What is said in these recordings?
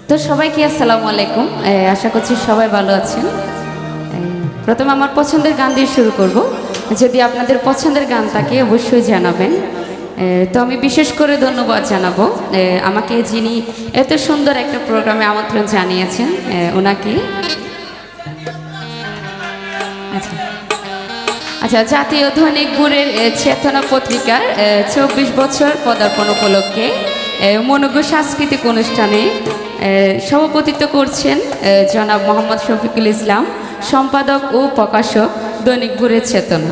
তো সবাইকে আসসালামু আলাইকুম। আশা করছি সবাই ভালো আছেন। প্রথমে আমার পছন্দের গান দিয়ে শুরু করব। যদি আপনাদের পছন্দের গান থাকে অবশ্যই জানাবেন। তো আমি বিশেষ করে ধন্যবাদ জানাবো আমাকে যিনি এত সুন্দর একটা প্রোগ্রামে আমন্ত্রণ জানিয়েছেন ওনাকে। আচ্ছা, জাতীয় দৈনিক ভোরের চেতনা পত্রিকার 24 বছর পদার্পণ উপলক্ষে মনোজ্ঞ সাংস্কৃতিক অনুষ্ঠানে সভাপতিত্ব করছেন জনাব মোহাম্মদ শফিকুল ইসলাম, সম্পাদক ও প্রকাশক, দৈনিক ভোরের চেতনা।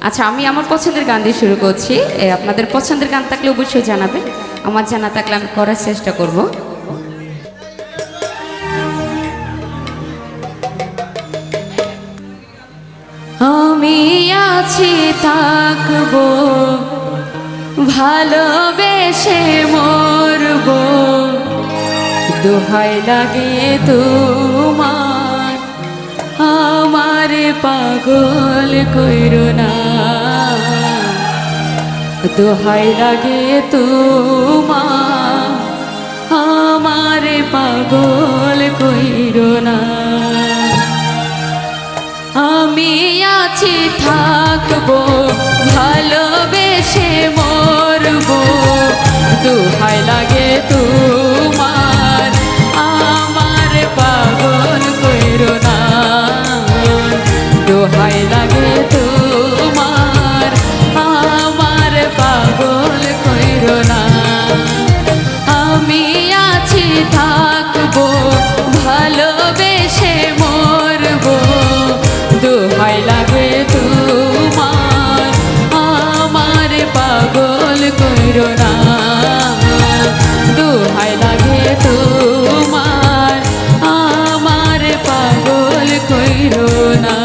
আচ্ছা, আমি আমার পছন্দের গান দিয়ে শুরু করছি। আপনাদের পছন্দের গান থাকলে অবশ্যই জানাবেন, আমার জানা থাকলে আমি করার চেষ্টা করব। আমি আছি থাকবো, ভালোবেসে মরব, দোহাই লাগে তোমার, আমার পাগল কইরো না, দোহাই লাগে তোমার, আমার পাগল কইরো না। আমি আছি থাকবো, ভালোবেসে মরব, দোহাই লাগে তোমার, আমার পাগল কইরো না, দোহাই লাগে তোমার, আমার পাগল কইরো না। আমি আছি থাকবো, ভালোবেসে মরব, দোহাই লাগে তোমার, আমার পাগল কইরো না, দোহাই লাগে তোমার, আমার পাগল কইরো না।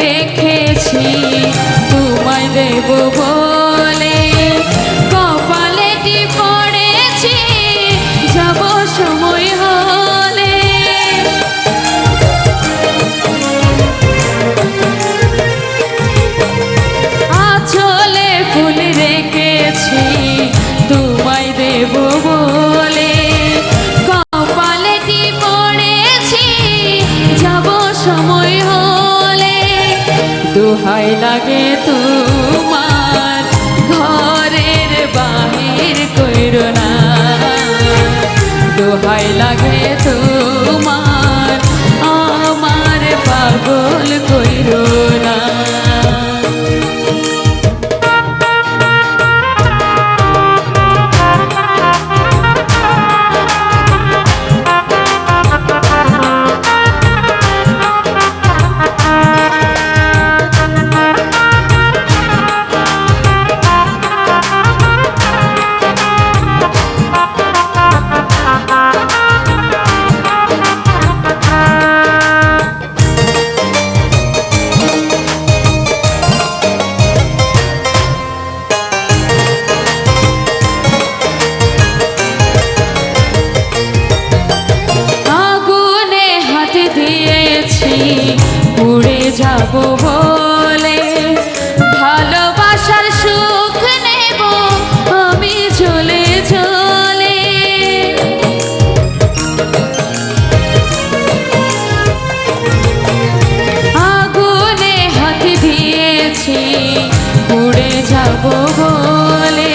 রেখেছি তোমায় দেব বলে, কপালে পড়েছি যাব সময় হলে, আঁচলে ফুল রেখেছি তোমায় দেব বলে, কপালে পড়েছি যাব সময় হলে, দোহাই লাগে তোমার, ঘরের বাহির কইরো না, দোহাই লাগে তোমার, আমার পাগল কইরো না। যাব বলে ভালোবাসার সুখ নেব আমি চলে চলে আগুনে হাত দিয়েছি পুড়ে যাব বলে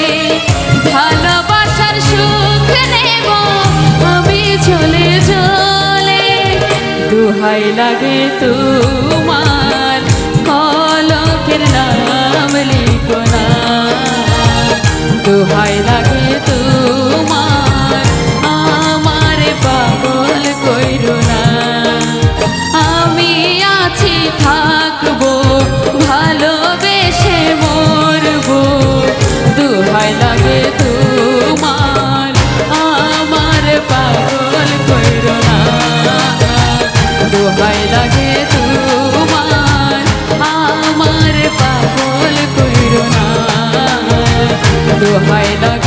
ভালোবাসার সুখ নেব আমি চলে চলে দোহাই লাগে তোমার কলকের নাম লিখো না দোহাই লাগে তোমার আমার পাগল কইরো না আমি আছি থাকবো ভালোবেসে মরবো দোহাই লাগে তোমার আমার পাগল কইরো না দোহাই লাগে তোমার আমার পাগল কইরো না দোহাই লাগে